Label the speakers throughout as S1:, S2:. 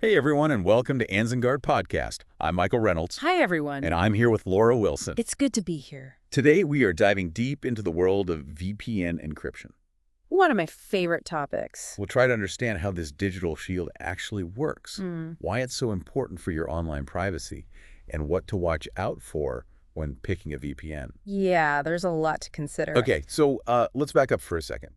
S1: Hey everyone, and welcome to AnzenGuard Podcast. I'm Michael Reynolds.
S2: Hi, everyone.
S1: And I'm here with Laura Wilson.
S2: It's good to be here.
S1: Today we are diving deep into the world of VPN encryption.
S2: One of my favorite topics.
S1: We'll try to understand how this digital shield actually works, why it's so important for your online privacy, and what to watch out for when picking a VPN.
S2: Yeah, there's a lot to consider.
S1: Okay, so let's back up for a second.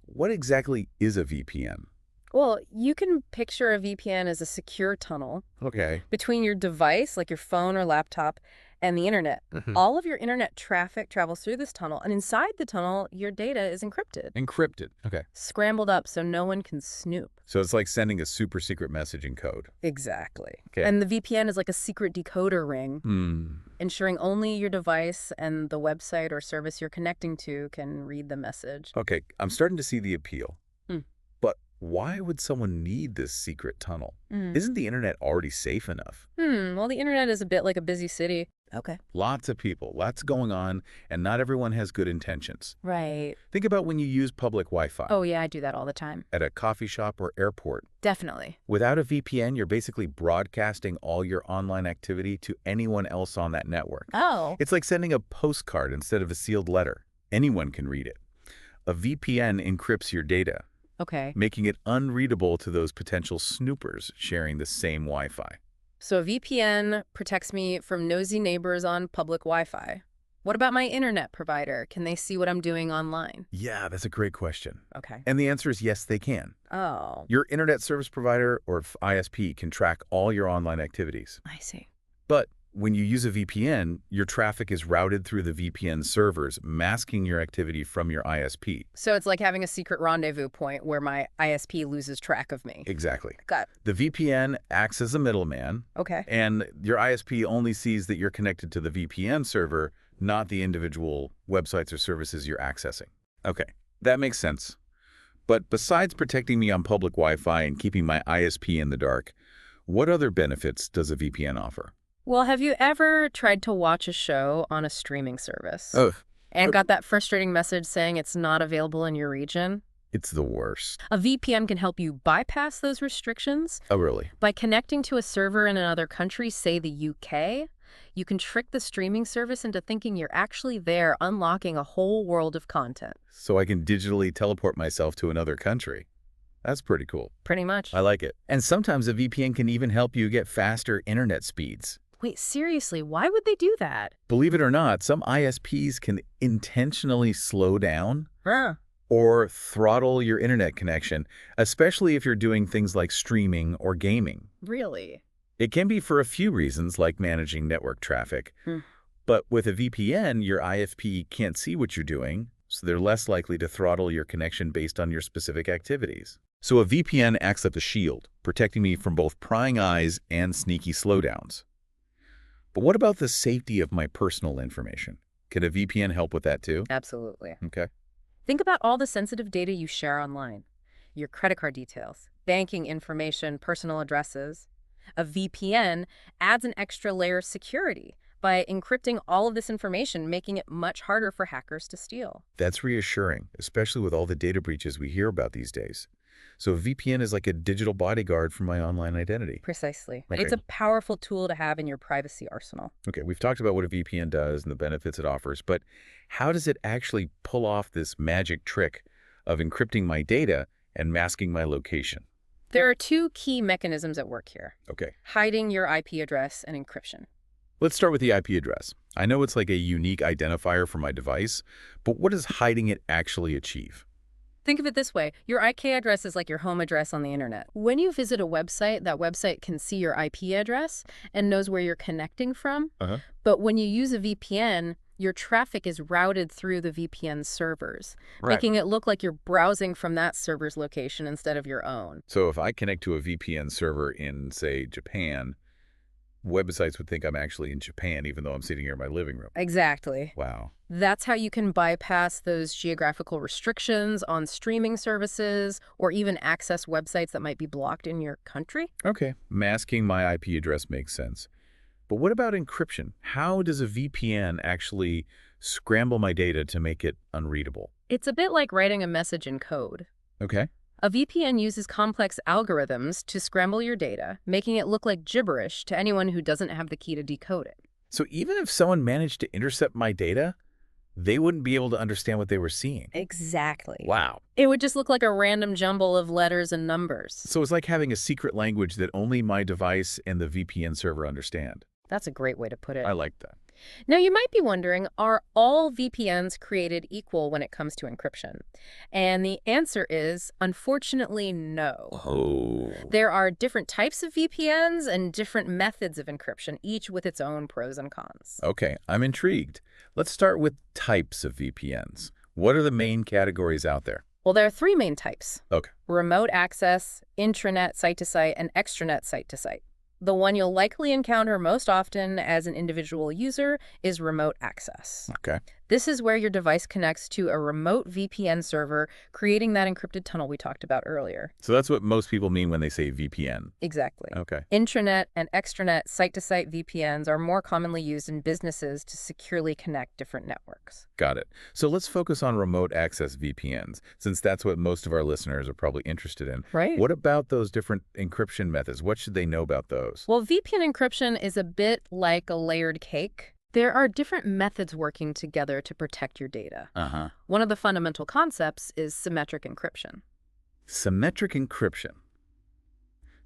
S1: What exactly is a VPN?
S2: Well, you can picture a VPN as a secure tunnel between your device, like your phone or laptop, and the internet. All of your internet traffic travels through this tunnel, and inside the tunnel, your data is encrypted.
S1: Encrypted. Okay.
S2: Scrambled up so no one can snoop.
S1: So it's like sending a super secret message in code.
S2: Exactly.
S1: Okay.
S2: And the VPN is like a secret decoder ring, ensuring only your device and the website or service you're connecting to can read the message.
S1: Okay, I'm starting to see the appeal. But why would someone need this secret tunnel? Isn't the internet already safe enough?
S2: Well, the internet is a bit like a busy city. Okay.
S1: Lots of people, lots going on, and not everyone has good intentions.
S2: Right.
S1: Think about when you use public Wi-Fi.
S2: Oh, yeah, I do that all the time.
S1: At a coffee shop or airport.
S2: Definitely.
S1: Without a VPN, you're basically broadcasting all your online activity to anyone else on that network.
S2: Oh.
S1: It's like sending a postcard instead of a sealed letter. Anyone can read it. A VPN encrypts your data.
S2: Okay.
S1: Making it unreadable to those potential snoopers sharing the same Wi-Fi.
S2: So a VPN protects me from nosy neighbors on public Wi-Fi. What about my internet provider? Can they see what I'm doing online?
S1: Yeah, that's a great question.
S2: Okay.
S1: And the answer is yes, they can.
S2: Oh.
S1: Your internet service provider or ISP can track all your online activities.
S2: I see.
S1: But when you use a VPN, your traffic is routed through the VPN servers, masking your activity from your ISP.
S2: So it's like having a secret rendezvous point where my ISP loses track of me.
S1: Exactly.
S2: Got it.
S1: The VPN acts as a middleman.
S2: Okay.
S1: And your ISP only sees that you're connected to the VPN server, not the individual websites or services you're accessing. Okay, that makes sense. But besides protecting me on public Wi-Fi and keeping my ISP in the dark, what other benefits does a VPN offer?
S2: Well, have you ever tried to watch a show on a streaming service?
S1: Oh.
S2: And got that frustrating message saying it's not available in your region?
S1: It's the worst.
S2: A VPN can help you bypass those restrictions.
S1: Oh, really?
S2: By connecting to a server in another country, say the UK, you can trick the streaming service into thinking you're actually there, unlocking a whole world of content.
S1: So I can digitally teleport myself to another country. That's pretty cool.
S2: Pretty much.
S1: I like it. And sometimes a VPN can even help you get faster internet speeds.
S2: Wait, seriously, why would they do that?
S1: Believe it or not, some ISPs can intentionally slow down
S2: Or
S1: throttle your internet connection, especially if you're doing things like streaming or gaming.
S2: Really?
S1: It can be for a few reasons, like managing network traffic. But with a VPN, your ISP can't see what you're doing, so they're less likely to throttle your connection based on your specific activities. So a VPN acts like a shield, protecting me from both prying eyes and sneaky slowdowns. But what about the safety of my personal information? Can a VPN help with that too?
S2: Absolutely.
S1: Okay.
S2: Think about all the sensitive data you share online. Your credit card details, banking information, personal addresses. A VPN adds an extra layer of security by encrypting all of this information, making it much harder for hackers to steal.
S1: That's reassuring, especially with all the data breaches we hear about these days. So a VPN is like a digital bodyguard for my online identity.
S2: Precisely.
S1: Okay.
S2: It's a powerful tool to have in your privacy arsenal.
S1: Okay, we've talked about what a VPN does and the benefits it offers, but how does it actually pull off this magic trick of encrypting my data and masking my location?
S2: There are two key mechanisms at work here.
S1: Okay.
S2: Hiding your IP address and encryption.
S1: Let's start with the IP address. I know it's like a unique identifier for my device, but what does hiding it actually achieve?
S2: Think of it this way. Your IP address is like your home address on the internet. When you visit a website, that website can see your IP address and knows where you're connecting from. But when you use a VPN, your traffic is routed through the VPN servers, making it look like you're browsing from that server's location instead of your own.
S1: So if I connect to a VPN server in, say, Japan, websites would think I'm actually in Japan, even though I'm sitting here in my living room.
S2: Exactly.
S1: Wow.
S2: That's how you can bypass those geographical restrictions on streaming services or even access websites that might be blocked in your country.
S1: Okay. Masking my IP address makes sense. But what about encryption? How does a VPN actually scramble my data to make it unreadable?
S2: It's a bit like writing a message in code.
S1: Okay.
S2: A VPN uses complex algorithms to scramble your data, making it look like gibberish to anyone who doesn't have the key to decode it.
S1: So even if someone managed to intercept my data, they wouldn't be able to understand what they were seeing.
S2: Exactly.
S1: Wow.
S2: It would just look like a random jumble of letters and numbers.
S1: So it's like having a secret language that only my device and the VPN server understand.
S2: That's a great way to put it.
S1: I like that.
S2: Now, you might be wondering, are all VPNs created equal when it comes to encryption? And the answer is, unfortunately, no.
S1: Oh.
S2: There are different types of VPNs and different methods of encryption, each with its own pros and cons.
S1: Okay, I'm intrigued. Let's start with types of VPNs. What are the main categories out there?
S2: Well, there are three main types.
S1: Okay.
S2: Remote access, intranet site-to-site, and extranet site-to-site. The one you'll likely encounter most often as an individual user is remote access.
S1: Okay.
S2: This is where your device connects to a remote VPN server, creating that encrypted tunnel we talked about earlier.
S1: So that's what most people mean when they say VPN.
S2: Exactly.
S1: Okay.
S2: Intranet and extranet site-to-site VPNs are more commonly used in businesses to securely connect different networks.
S1: Got it. So let's focus on remote access VPNs, since that's what most of our listeners are probably interested in.
S2: Right.
S1: What about those different encryption methods? What should they know about those?
S2: Well, VPN encryption is a bit like a layered cake. There are different methods working together to protect your data.
S1: Uh-huh.
S2: One of the fundamental concepts is symmetric encryption.
S1: Symmetric encryption.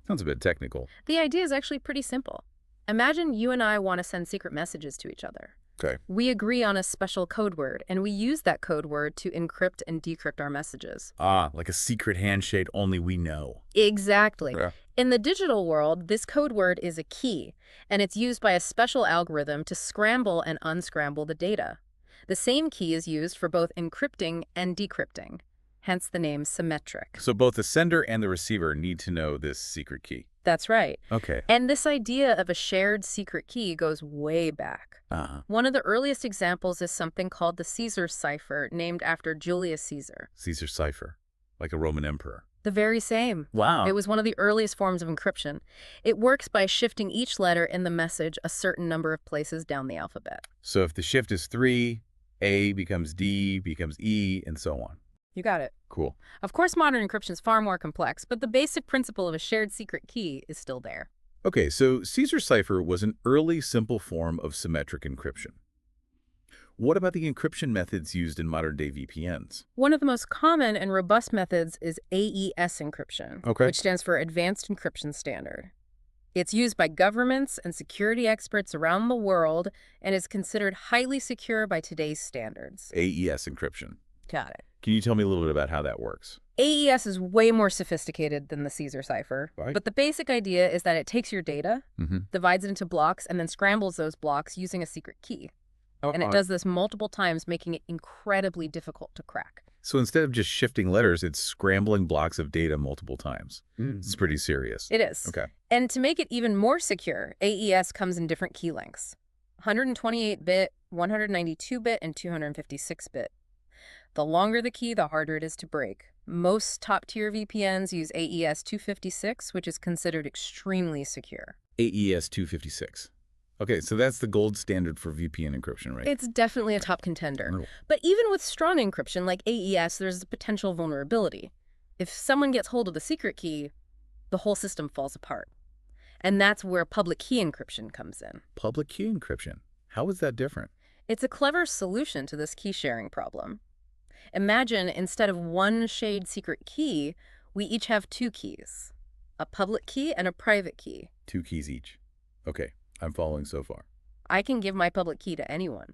S1: Sounds a bit technical.
S2: The idea is actually pretty simple. Imagine you and I want to send secret messages to each other.
S1: Okay.
S2: We agree on a special code word, and we use that code word to encrypt and decrypt our messages.
S1: Ah, like a secret handshake only we know.
S2: Exactly.
S1: Yeah.
S2: In the digital world, this code word is a key, and it's used by a special algorithm to scramble and unscramble the data. The same key is used for both encrypting and decrypting, hence the name symmetric.
S1: So both the sender and the receiver need to know this secret key.
S2: That's right.
S1: Okay.
S2: And this idea of a shared secret key goes way back.
S1: Uh-huh.
S2: One of the earliest examples is something called the Caesar cipher, named after Julius Caesar.
S1: Caesar cipher, like a Roman emperor.
S2: The very same.
S1: Wow.
S2: It was one of the earliest forms of encryption. It works by shifting each letter in the message a certain number of places down the alphabet.
S1: So if the shift is 3, A becomes D, becomes E, and so on.
S2: You got it.
S1: Cool.
S2: Of course, modern encryption is far more complex, but the basic principle of a shared secret key is still there.
S1: Okay, so Caesar cipher was an early simple form of symmetric encryption. What about the encryption methods used in modern-day VPNs?
S2: One of the most common and robust methods is AES encryption,
S1: Okay.
S2: which stands for Advanced Encryption Standard. It's used by governments and security experts around the world and is considered highly secure by today's standards.
S1: AES encryption.
S2: Got it.
S1: Can you tell me a little bit about how that works?
S2: AES is way more sophisticated than the Caesar cipher,
S1: Right.
S2: but the basic idea is that it takes your data, divides it into blocks, and then scrambles those blocks using a secret key. And it does this multiple times, making it incredibly difficult to crack.
S1: So instead of just shifting letters, it's scrambling blocks of data multiple times. It's pretty serious.
S2: It is.
S1: Okay.
S2: And to make it even more secure, AES comes in different key lengths: 128-bit, 192-bit, and 256-bit. The longer the key, the harder it is to break. Most top-tier VPNs use AES 256, which is considered extremely secure.
S1: AES 256. Okay, so that's the gold standard for VPN encryption, right?
S2: It's definitely a top contender.
S1: Oh.
S2: But even with strong encryption like AES, there's a potential vulnerability. If someone gets hold of the secret key, the whole system falls apart. And that's where public key encryption comes in.
S1: Public key encryption. How is that different?
S2: It's a clever solution to this key sharing problem. Imagine instead of one shared secret key, we each have two keys, a public key and a private key.
S1: 2 keys each. Okay, I'm following so far.
S2: I can give my public key to anyone.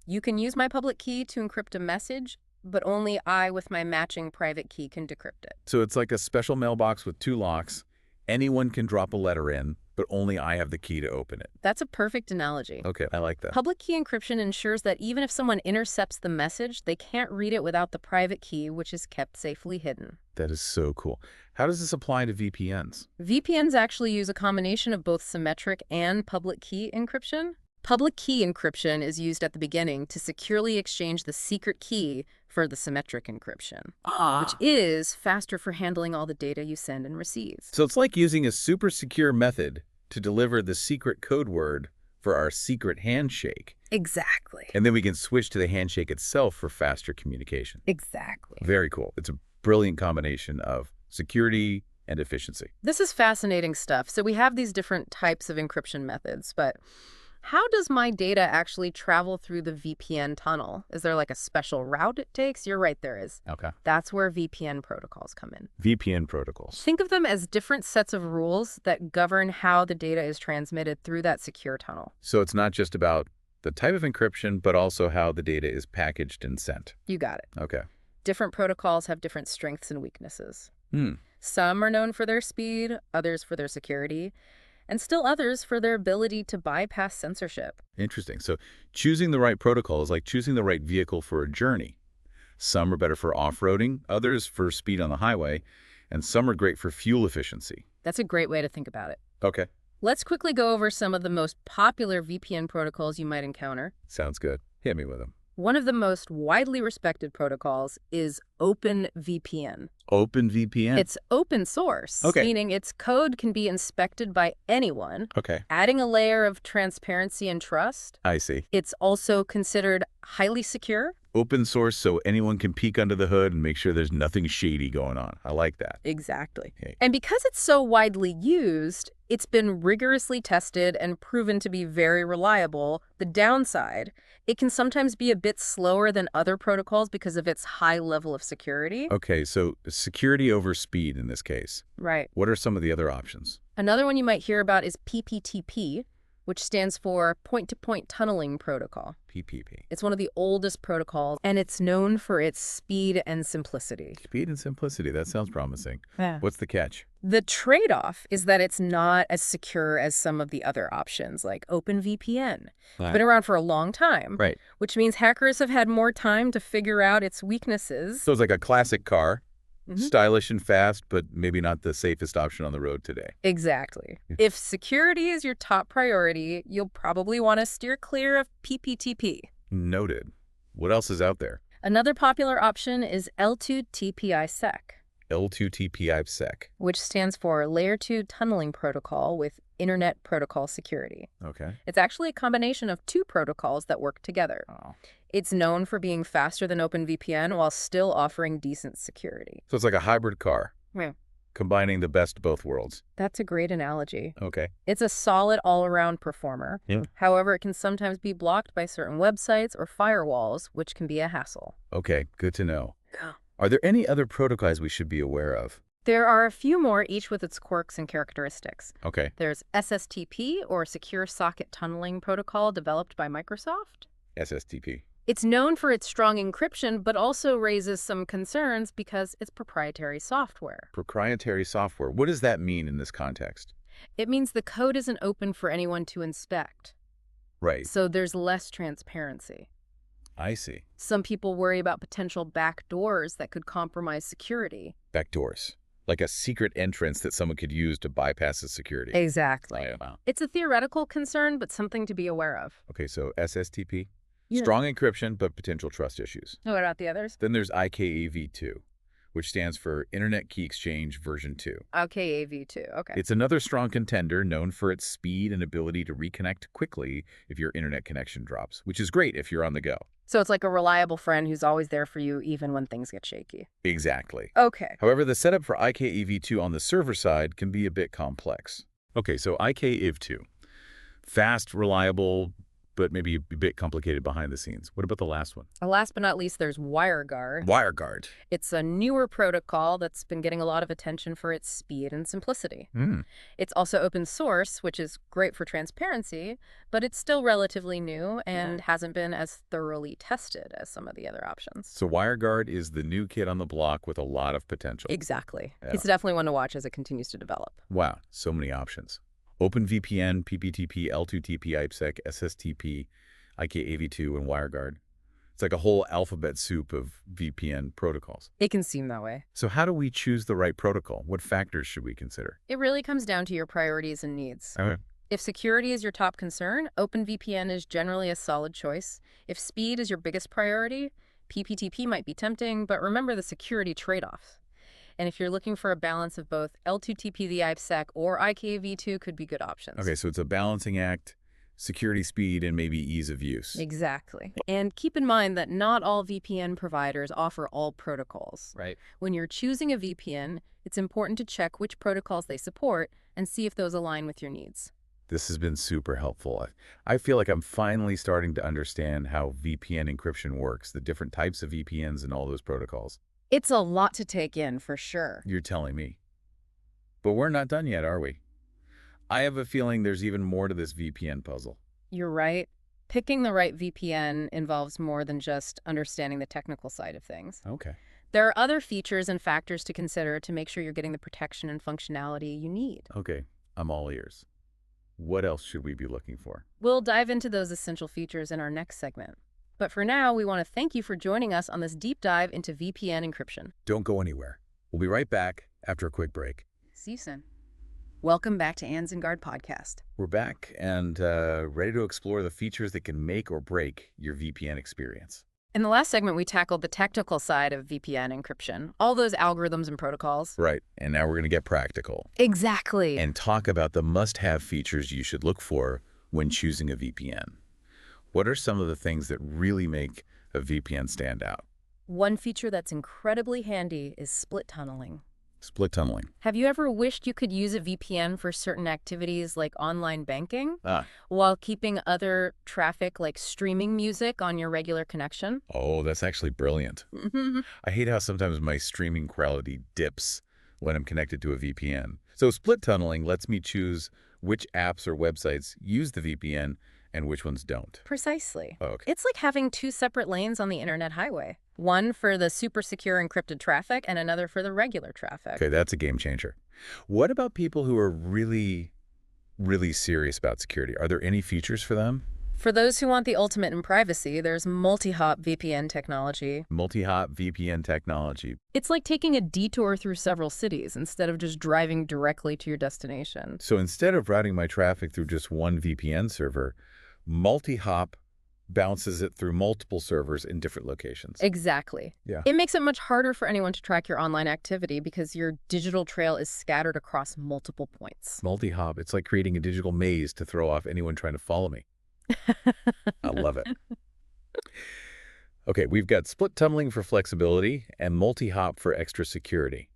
S2: You can use my public key to encrypt a message, but only I with my matching private key can decrypt it.
S1: So it's like a special mailbox with 2 locks. Anyone can drop a letter in, but only I have the key to open it.
S2: That's a perfect analogy.
S1: Okay, I like that.
S2: Public key encryption ensures that even if someone intercepts the message, they can't read it without the private key, which is kept safely hidden.
S1: That is so cool. How does this apply to VPNs?
S2: VPNs actually use a combination of both symmetric and public key encryption. Public key encryption is used at the beginning to securely exchange the secret key for the symmetric encryption, which is faster for handling all the data you send and receive.
S1: So it's like using a super secure method to deliver the secret code word for our secret handshake.
S2: Exactly.
S1: And then we can switch to the handshake itself for faster communication.
S2: Exactly.
S1: Very cool. It's a brilliant combination of security and efficiency.
S2: This is fascinating stuff. So we have these different types of encryption methods, but how does my data actually travel through the VPN tunnel? Is there like a special route it takes? You're right, there is.
S1: Okay.
S2: That's where VPN protocols come in.
S1: VPN protocols.
S2: Think of them as different sets of rules that govern how the data is transmitted through that secure tunnel.
S1: So it's not just about the type of encryption, but also how the data is packaged and sent.
S2: You got it.
S1: Okay.
S2: Different protocols have different strengths and weaknesses.
S1: Hmm.
S2: Some are known for their speed, others for their security, and still others for their ability to bypass censorship.
S1: Interesting. So choosing the right protocol is like choosing the right vehicle for a journey. Some are better for off-roading, others for speed on the highway, and some are great for fuel efficiency.
S2: That's a great way to think about it.
S1: Okay.
S2: Let's quickly go over some of the most popular VPN protocols you might encounter.
S1: Sounds good. Hit me with them.
S2: One of the most widely respected protocols is OpenVPN.
S1: OpenVPN?
S2: It's open source, meaning its code can be inspected by anyone, adding a layer of transparency and trust.
S1: I see.
S2: It's also considered highly secure.
S1: Open source so anyone can peek under the hood and make sure there's nothing shady going on. I like that.
S2: Exactly.
S1: Okay.
S2: And because it's so widely used, it's been rigorously tested and proven to be very reliable. The downside, it can sometimes be a bit slower than other protocols because of its high level of security.
S1: Okay, so security over speed in this case.
S2: Right.
S1: What are some of the other options?
S2: Another one you might hear about is PPTP, which stands for Point-to-Point Tunneling Protocol.
S1: PPP.
S2: It's one of the oldest protocols, and it's known for its speed and simplicity.
S1: Speed and simplicity. That sounds promising.
S2: Yeah.
S1: What's the catch?
S2: The trade-off is that it's not as secure as some of the other options, like OpenVPN. It's been around for a long time, which means hackers have had more time to figure out its weaknesses.
S1: So it's like a classic car. Stylish and fast, but maybe not the safest option on the road today.
S2: Exactly. If security is your top priority, you'll probably want to steer clear of PPTP.
S1: Noted. What else is out there?
S2: Another popular option is L2TPISec.
S1: L2TPISec.
S2: Which stands for Layer 2 Tunneling Protocol with Internet Protocol Security.
S1: Okay.
S2: It's actually a combination of two protocols that work together.
S1: Oh.
S2: It's known for being faster than OpenVPN while still offering decent security.
S1: So it's like a hybrid car.
S2: Yeah.
S1: Combining the best of both worlds.
S2: That's a great analogy.
S1: Okay.
S2: It's a solid all-around performer.
S1: Yeah.
S2: However, it can sometimes be blocked by certain websites or firewalls, which can be a hassle.
S1: Okay, good to know.
S2: Yeah.
S1: Are there any other protocols we should be aware of?
S2: There are a few more, each with its quirks and characteristics.
S1: Okay.
S2: There's SSTP, or Secure Socket Tunneling Protocol, developed by Microsoft.
S1: SSTP.
S2: It's known for its strong encryption, but also raises some concerns because it's proprietary software.
S1: Proprietary software. What does that mean in this context?
S2: It means the code isn't open for anyone to inspect.
S1: Right.
S2: So there's less transparency.
S1: I see.
S2: Some people worry about potential backdoors that could compromise security.
S1: Backdoors. Like a secret entrance that someone could use to bypass the security.
S2: Exactly.
S1: Oh, wow.
S2: It's a theoretical concern, but something to be aware of.
S1: Okay, so SSTP.
S2: Yeah.
S1: Strong encryption, but potential trust issues.
S2: What about the others?
S1: Then there's IKEv2, which stands for Internet Key Exchange version 2.
S2: Okay, AV2. Okay.
S1: It's another strong contender known for its speed and ability to reconnect quickly if your internet connection drops, which is great if you're on the go.
S2: So it's like a reliable friend who's always there for you even when things get shaky.
S1: Exactly.
S2: Okay.
S1: However, the setup for IKEv2 on the server side can be a bit complex. Okay, so IKEv2. Fast, reliable, but maybe a bit complicated behind the scenes. What about the last one?
S2: Last but not least, there's WireGuard.
S1: WireGuard.
S2: It's a newer protocol that's been getting a lot of attention for its speed and simplicity. It's also open source, which is great for transparency, but it's still relatively new and hasn't been as thoroughly tested as some of the other options.
S1: So WireGuard is the new kid on the block with a lot of potential.
S2: Exactly.
S1: Yeah.
S2: It's definitely one to watch as it continues to develop.
S1: Wow, so many options. OpenVPN, PPTP, L2TP, IPsec, SSTP, IKEv2, and WireGuard. It's like a whole alphabet soup of VPN protocols.
S2: It can seem that way.
S1: So how do we choose the right protocol? What factors should we consider?
S2: It really comes down to your priorities and needs.
S1: Okay.
S2: If security is your top concern, OpenVPN is generally a solid choice. If speed is your biggest priority, PPTP might be tempting, but remember the security trade-offs. And if you're looking for a balance of both, L2TP the IPsec or IKEv2 could be good options.
S1: Okay, so it's a balancing act. security, speed, and maybe ease of use.
S2: Exactly. And keep in mind that not all VPN providers offer all protocols.
S1: Right.
S2: When you're choosing a VPN, it's important to check which protocols they support and see if those align with your needs.
S1: This has been super helpful. I feel like I'm finally starting to understand how VPN encryption works, the different types of VPNs and all those protocols.
S2: It's a lot to take in, for sure.
S1: You're telling me. But we're not done yet, are we? I have a feeling there's even more to this VPN puzzle.
S2: You're right. Picking the right VPN involves more than just understanding the technical side of things.
S1: Okay.
S2: There are other features and factors to consider to make sure you're getting the protection and functionality you need.
S1: Okay, I'm all ears. What else should we be looking for?
S2: We'll dive into those essential features in our next segment. But for now, we want to thank you for joining us on this deep dive into VPN encryption.
S1: Don't go anywhere. We'll be right back after a quick break.
S2: See you soon. Welcome back to AnzenGuard Podcast.
S1: We're back and ready to explore the features that can make or break your VPN experience.
S2: In the last segment, we tackled the technical side of VPN encryption, all those algorithms and protocols.
S1: Right, and now we're going to get practical.
S2: Exactly.
S1: And talk about the must-have features you should look for when choosing a VPN. What are some of the things that really make a VPN stand out?
S2: One feature that's incredibly handy is split tunneling.
S1: Split tunneling.
S2: Have you ever wished you could use a VPN for certain activities like online banking while keeping other traffic like streaming music on your regular connection?
S1: Oh, that's actually brilliant. I hate how sometimes my streaming quality dips when I'm connected to a VPN. So split tunneling lets me choose which apps or websites use the VPN and which ones don't.
S2: Precisely.
S1: Oh, okay.
S2: It's like having two separate lanes on the internet highway. One for the super secure encrypted traffic and another for the regular traffic.
S1: Okay, that's a game changer. What about people who are really serious about security? Are there any features for them?
S2: For those who want the ultimate in privacy, there's multi-hop VPN technology.
S1: Multi-hop VPN technology.
S2: It's like taking a detour through several cities instead of just driving directly to your destination.
S1: So instead of routing my traffic through just one VPN server, multi-hop bounces it through multiple servers in different locations.
S2: Exactly.
S1: Yeah.
S2: It makes it much harder for anyone to track your online activity because your digital trail is scattered across multiple points.
S1: Multi-hop, it's like creating a digital maze to throw off anyone trying to follow me. I love it. Okay, we've got split tunneling for flexibility and multi-hop for extra security.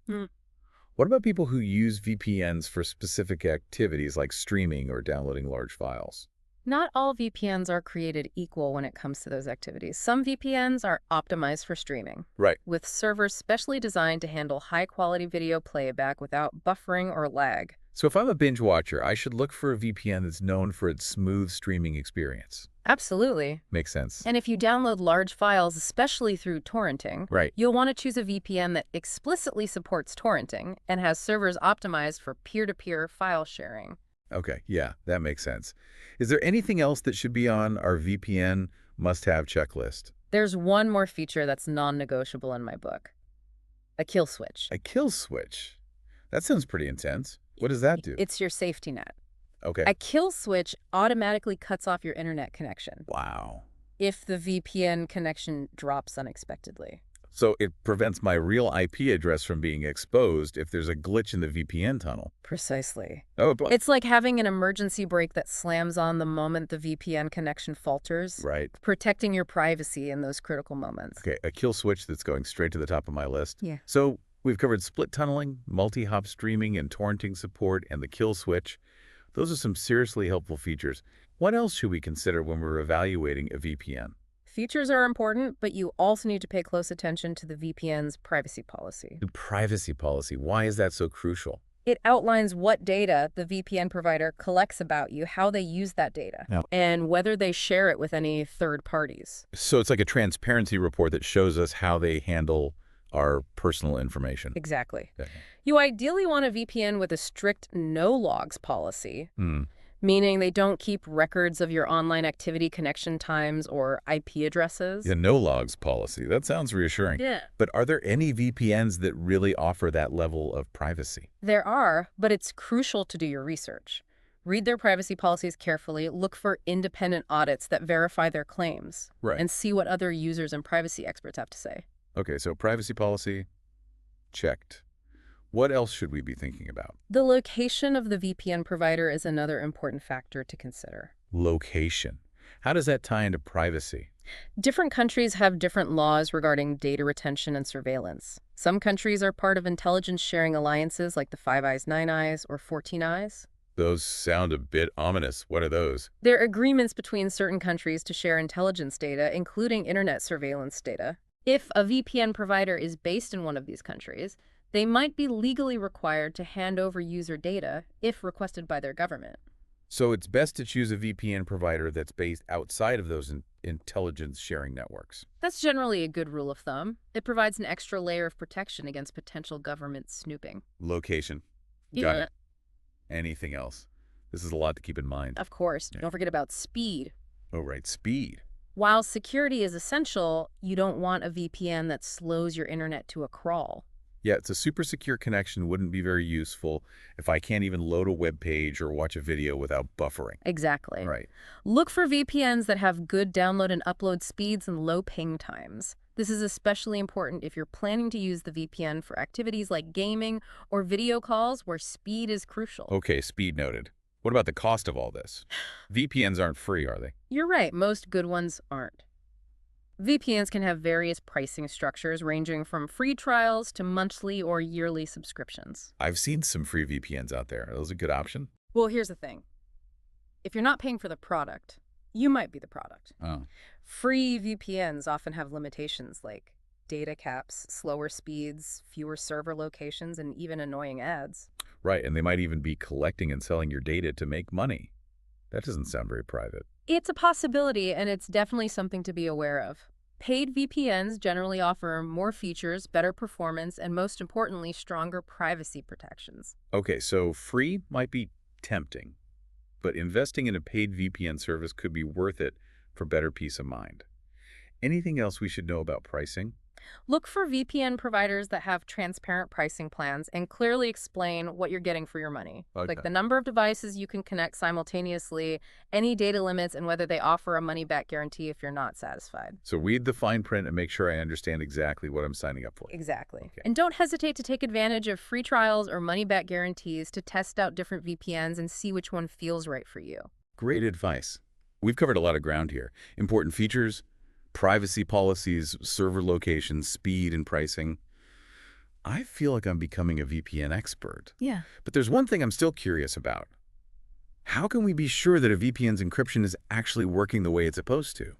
S1: What about people who use VPNs for specific activities like streaming or downloading large files?
S2: Not all VPNs are created equal when it comes to those activities. Some VPNs are optimized for streaming,
S1: Right.
S2: with servers specially designed to handle high-quality video playback without buffering or lag.
S1: So if I'm a binge watcher, I should look for a VPN that's known for its smooth streaming experience.
S2: Absolutely.
S1: Makes sense.
S2: And if you download large files, especially through torrenting,
S1: Right.
S2: you'll want to choose a VPN that explicitly supports torrenting and has servers optimized for peer-to-peer file sharing.
S1: Okay, yeah, that makes sense. Is there anything else that should be on our VPN must-have checklist?
S2: There's one more feature that's non-negotiable in my book. A kill switch.
S1: A kill switch. That sounds pretty intense. What does that do?
S2: It's your safety net.
S1: Okay.
S2: A kill switch automatically cuts off your internet connection
S1: Wow.
S2: if the VPN connection drops unexpectedly.
S1: So it prevents my real IP address from being exposed if there's a glitch in the VPN tunnel.
S2: Precisely.
S1: Oh, but
S2: It's like having an emergency brake that slams on the moment the VPN connection falters,
S1: right.
S2: protecting your privacy in those critical moments.
S1: Okay, a kill switch that's going straight to the top of my list.
S2: Yeah.
S1: So we've covered split tunneling, multi-hop streaming, and torrenting support, and the kill switch. Those are some seriously helpful features. What else should we consider when we're evaluating a VPN?
S2: Features are important, but you also need to pay close attention to the VPN's privacy policy.
S1: The privacy policy, why is that so crucial?
S2: It outlines what data the VPN provider collects about you, how they use that data, and whether they share it with any third parties.
S1: So it's like a transparency report that shows us how they handle our personal information.
S2: Exactly.
S1: Okay.
S2: You ideally want a VPN with a strict no-logs policy, meaning they don't keep records of your online activity connection times or IP addresses.
S1: Yeah, no logs policy. That sounds reassuring.
S2: Yeah.
S1: But are there any VPNs that really offer that level of privacy?
S2: There are, but it's crucial to do your research. Read their privacy policies carefully, look for independent audits that verify their claims,
S1: Right.
S2: and see what other users and privacy experts have to say.
S1: Okay, so privacy policy, checked. What else should we be thinking about?
S2: The location of the VPN provider is another important factor to consider.
S1: Location. How does that tie into privacy?
S2: Different countries have different laws regarding data retention and surveillance. Some countries are part of intelligence sharing alliances like the Five Eyes, Nine Eyes, or 14 Eyes.
S1: Those sound a bit ominous. What are those?
S2: They're agreements between certain countries to share intelligence data, including internet surveillance data. If a VPN provider is based in one of these countries, they might be legally required to hand over user data if requested by their government.
S1: So it's best to choose a VPN provider that's based outside of those intelligence sharing networks.
S2: That's generally a good rule of thumb. It provides an extra layer of protection against potential government snooping.
S1: Location. Got it. Anything else? This is a lot to keep in mind.
S2: Of course.
S1: Yeah.
S2: Don't forget about speed.
S1: Oh, right. Speed.
S2: While security is essential, you don't want a VPN that slows your internet to a crawl.
S1: Yeah, it's a super secure connection wouldn't be very useful if I can't even load a web page or watch a video without buffering.
S2: Exactly.
S1: Right.
S2: Look for VPNs that have good download and upload speeds and low ping times. This is especially important if you're planning to use the VPN for activities like gaming or video calls where speed is crucial.
S1: Okay, speed noted. What about the cost of all this? VPNs aren't free, are they?
S2: You're right, most good ones aren't. VPNs can have various pricing structures ranging from free trials to monthly or yearly subscriptions.
S1: I've seen some free VPNs out there. Are those a good option?
S2: Well, here's the thing. If you're not paying for the product, you might be the product.
S1: Oh.
S2: Free VPNs often have limitations like data caps, slower speeds, fewer server locations, and even annoying ads.
S1: Right, and they might even be collecting and selling your data to make money. That doesn't sound very private.
S2: It's a possibility, and it's definitely something to be aware of. Paid VPNs generally offer more features, better performance, and most importantly, stronger privacy protections.
S1: Okay, so free might be tempting, but investing in a paid VPN service could be worth it for better peace of mind. Anything else we should know about pricing?
S2: Look for VPN providers that have transparent pricing plans and clearly explain what you're getting for your money.
S1: Okay.
S2: Like the number of devices you can connect simultaneously, any data limits, and whether they offer a money-back guarantee if you're not satisfied.
S1: So read the fine print and make sure I understand exactly what I'm signing up for.
S2: Exactly.
S1: Okay.
S2: And don't hesitate to take advantage of free trials or money-back guarantees to test out different VPNs and see which one feels right for you.
S1: Great advice. We've covered a lot of ground here. Important features, privacy policies, server locations, speed, and pricing. I feel like I'm becoming a VPN expert.
S2: Yeah.
S1: But there's one thing I'm still curious about. How can we be sure that a VPN's encryption is actually working the way it's supposed to?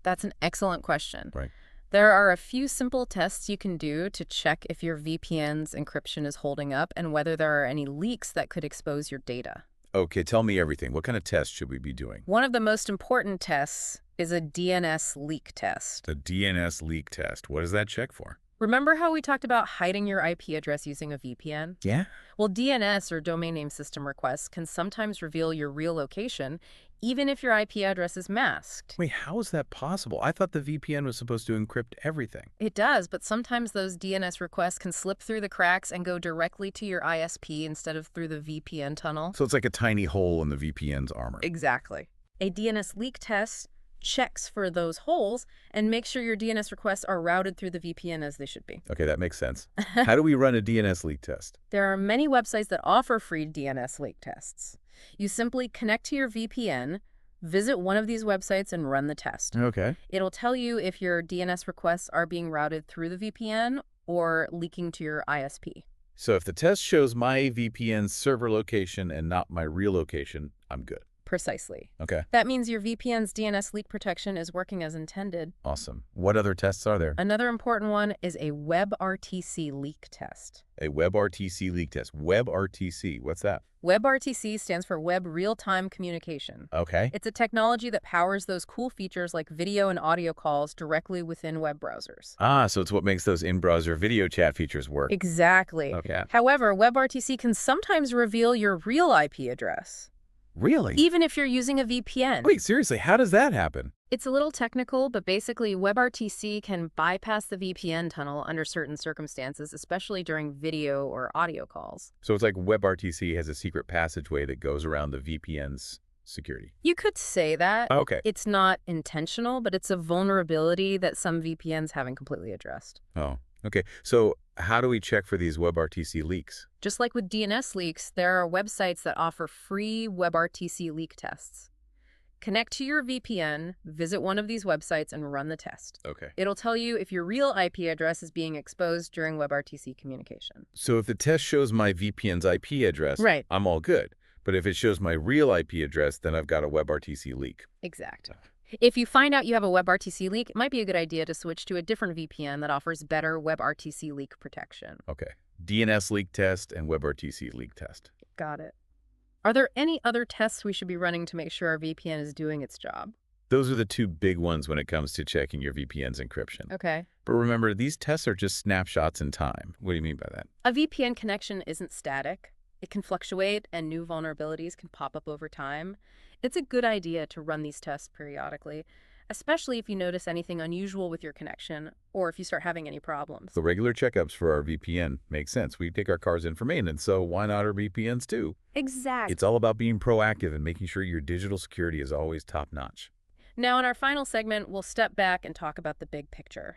S2: That's an excellent question.
S1: Right.
S2: There are a few simple tests you can do to check if your VPN's encryption is holding up and whether there are any leaks that could expose your data.
S1: Okay, tell me everything. What kind of tests should we be doing?
S2: One of the most important tests is a DNS leak test.
S1: A DNS leak test. What does that check for?
S2: Remember how we talked about hiding your IP address using a VPN?
S1: Yeah.
S2: Well, DNS, or domain name system requests, can sometimes reveal your real location, even if your IP address is masked.
S1: Wait, how is that possible? I thought the VPN was supposed to encrypt everything.
S2: It does, but sometimes those DNS requests can slip through the cracks and go directly to your ISP instead of through the VPN tunnel.
S1: So it's like a tiny hole in the VPN's armor.
S2: Exactly. A DNS leak test checks for those holes and makes sure your DNS requests are routed through the VPN as they should be.
S1: Okay, that makes sense. How do we run a DNS leak test?
S2: There are many websites that offer free DNS leak tests. You simply connect to your VPN, visit one of these websites, and run the test.
S1: Okay.
S2: It'll tell you if your DNS requests are being routed through the VPN or leaking to your ISP.
S1: So if the test shows my VPN's server location and not my real location, I'm good.
S2: Precisely.
S1: Okay.
S2: That means your VPN's DNS leak protection is working as intended.
S1: Awesome. What other tests are there?
S2: Another important one is a WebRTC leak test.
S1: A WebRTC leak test. WebRTC, what's that?
S2: WebRTC stands for Web Real-Time Communication.
S1: Okay.
S2: It's a technology that powers those cool features like video and audio calls directly within web browsers.
S1: Ah, so it's what makes those in-browser video chat features work.
S2: Exactly.
S1: Okay.
S2: However, WebRTC can sometimes reveal your real IP address,
S1: Really?
S2: even if you're using a VPN.
S1: Wait, seriously, how does that happen?
S2: It's a little technical, but basically WebRTC can bypass the VPN tunnel under certain circumstances, especially during video or audio calls.
S1: So it's like WebRTC has a secret passageway that goes around the VPN's security.
S2: You could say that.
S1: Okay.
S2: It's not intentional, but it's a vulnerability that some VPNs haven't completely addressed.
S1: Oh, okay. So how do we check for these WebRTC leaks?
S2: Just like with DNS leaks, there are websites that offer free WebRTC leak tests. Connect to your VPN, visit one of these websites, and run the test.
S1: Okay.
S2: It'll tell you if your real IP address is being exposed during WebRTC communication.
S1: So if the test shows my VPN's IP address,
S2: Right.
S1: I'm all good. But if it shows my real IP address, then I've got a WebRTC leak.
S2: Exactly. If you find out you have a WebRTC leak, it might be a good idea to switch to a different VPN that offers better WebRTC leak protection.
S1: Okay. DNS leak test and WebRTC leak test.
S2: Got it. Are there any other tests we should be running to make sure our VPN is doing its job?
S1: Those are the two big ones when it comes to checking your VPN's encryption.
S2: Okay.
S1: But remember, these tests are just snapshots in time. What do you mean by that?
S2: A VPN connection isn't static. It can fluctuate, and new vulnerabilities can pop up over time. It's a good idea to run these tests periodically, especially if you notice anything unusual with your connection or if you start having any problems.
S1: The regular checkups for our VPN make sense. We take our cars in for maintenance, so why not our VPNs too?
S2: Exactly.
S1: It's all about being proactive and making sure your digital security is always top-notch.
S2: Now, in our final segment, we'll step back and talk about the big picture.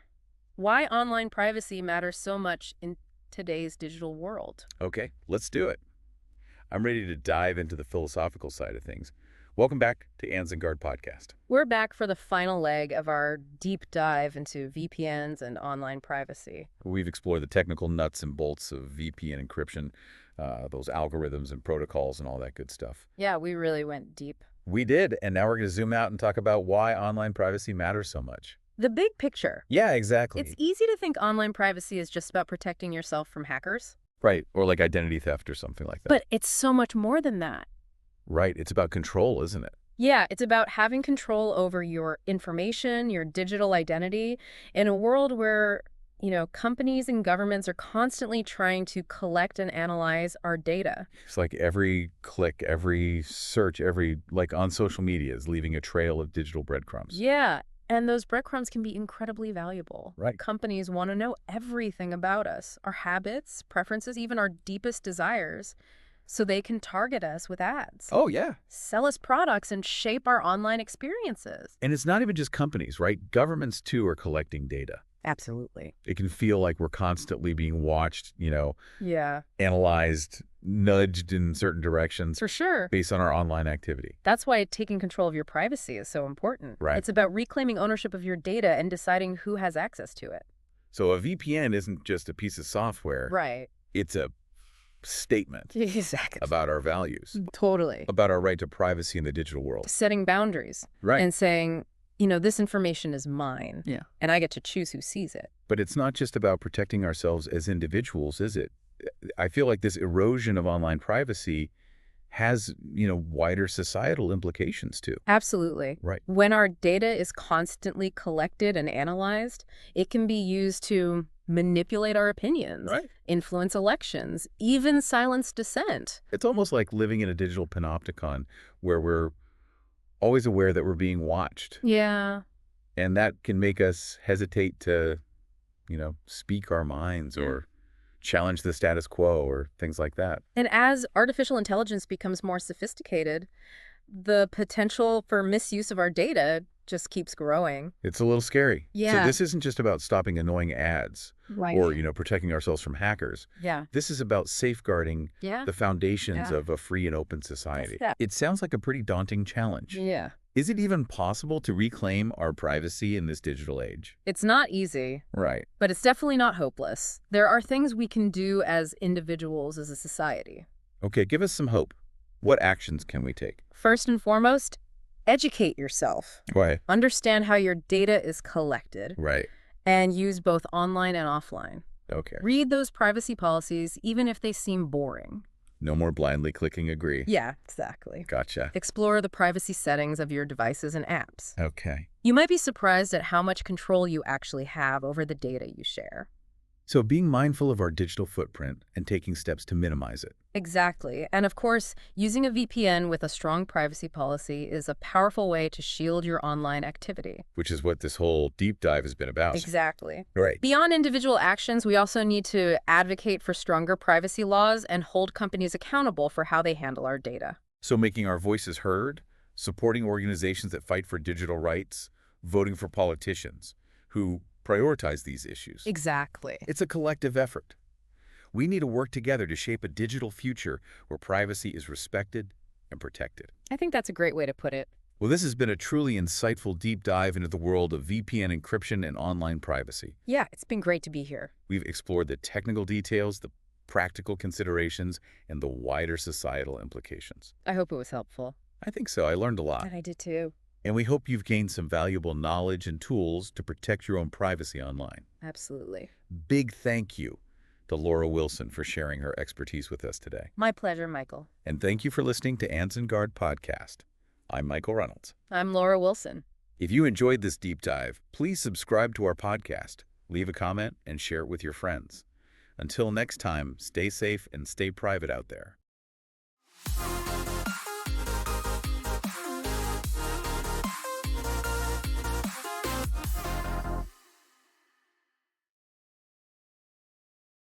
S2: Why online privacy matters so much in today's digital world.
S1: Okay, let's do it. I'm ready to dive into the philosophical side of things. Welcome back to AnzenGuard podcast.
S2: We're back for the final leg of our deep dive into VPNs and online privacy.
S1: We've explored the technical nuts and bolts of VPN encryption, those algorithms and protocols and all that good stuff.
S2: Yeah, we really went deep.
S1: We did, and now we're going to zoom out and talk about why online privacy matters so much.
S2: The big picture.
S1: Yeah, exactly.
S2: It's easy to think online privacy is just about protecting yourself from hackers.
S1: Right, or like identity theft or something like that.
S2: But it's so much more than that.
S1: Right, it's about control, isn't it?
S2: Yeah, it's about having control over your information, your digital identity, in a world where, companies and governments are constantly trying to collect and analyze our data.
S1: It's like every click, every search, like on social media is leaving a trail of digital breadcrumbs.
S2: Yeah, and those breadcrumbs can be incredibly valuable.
S1: Right.
S2: Companies want to know everything about us, our habits, preferences, even our deepest desires, so they can target us with ads.
S1: Oh, yeah.
S2: Sell us products and shape our online experiences.
S1: And it's not even just companies, right? Governments, too, are collecting data.
S2: Absolutely.
S1: It can feel like we're constantly being watched,
S2: Yeah.
S1: analyzed, nudged in certain directions.
S2: For sure.
S1: Based on our online activity.
S2: That's why taking control of your privacy is so important.
S1: Right.
S2: It's about reclaiming ownership of your data and deciding who has access to it.
S1: So a VPN isn't just a piece of software.
S2: Right.
S1: It's a statement
S2: Exactly.
S1: about our values,
S2: Totally.
S1: about our right to privacy in the digital world.
S2: Setting boundaries.
S1: Right.
S2: And saying, this information is mine.
S1: Yeah.
S2: And I get to choose who sees it.
S1: But it's not just about protecting ourselves as individuals, is it? I feel like this erosion of online privacy has, wider societal implications too.
S2: Absolutely.
S1: Right.
S2: When our data is constantly collected and analyzed, it can be used to manipulate our opinions,
S1: Right.
S2: influence elections, even silence dissent.
S1: It's almost like living in a digital panopticon where we're always aware that we're being watched.
S2: Yeah.
S1: And that can make us hesitate to, speak our minds or challenge the status quo or things like that.
S2: And as artificial intelligence becomes more sophisticated, the potential for misuse of our data just keeps growing.
S1: It's a little scary.
S2: Yeah.
S1: So this isn't just about stopping annoying ads
S2: Right.
S1: or, protecting ourselves from hackers.
S2: Yeah.
S1: This is about safeguarding
S2: Yeah.
S1: the foundations
S2: Yeah.
S1: of a free and open society.
S2: That's that.
S1: It sounds like a pretty daunting challenge.
S2: Yeah.
S1: Is it even possible to reclaim our privacy in this digital age?
S2: It's not easy,
S1: Right.
S2: but it's definitely not hopeless. There are things we can do as individuals, as a society.
S1: Okay, give us some hope. What actions can we take?
S2: First and foremost, educate yourself.
S1: Why?
S2: Understand how your data is collected
S1: Right.
S2: and use both online and offline.
S1: Okay.
S2: Read those privacy policies, even if they seem boring.
S1: No more blindly clicking agree.
S2: Yeah, exactly.
S1: Gotcha.
S2: Explore the privacy settings of your devices and apps.
S1: Okay.
S2: You might be surprised at how much control you actually have over the data you share.
S1: So being mindful of our digital footprint and taking steps to minimize it.
S2: Exactly. And of course, using a VPN with a strong privacy policy is a powerful way to shield your online activity.
S1: Which is what this whole deep dive has been about.
S2: Exactly.
S1: Right.
S2: Beyond individual actions, we also need to advocate for stronger privacy laws and hold companies accountable for how they handle our data.
S1: So making our voices heard, supporting organizations that fight for digital rights, voting for politicians who prioritize these issues.
S2: Exactly.
S1: It's a collective effort. We need to work together to shape a digital future where privacy is respected and protected.
S2: I think that's a great way to put it.
S1: Well, this has been a truly insightful deep dive into the world of VPN encryption and online privacy.
S2: Yeah, it's been great to be here.
S1: We've explored the technical details, the practical considerations, and the wider societal implications.
S2: I hope it was helpful.
S1: I think so. I learned a lot.
S2: And I did too.
S1: And we hope you've gained some valuable knowledge and tools to protect your own privacy online.
S2: Absolutely.
S1: Big thank you to Laura Wilson for sharing her expertise with us today.
S2: My pleasure, Michael.
S1: And thank you for listening to AnzenGuard Podcast. I'm Michael Reynolds.
S2: I'm Laura Wilson.
S1: If you enjoyed this deep dive, please subscribe to our podcast, leave a comment, and share it with your friends. Until next time, stay safe and stay private out there.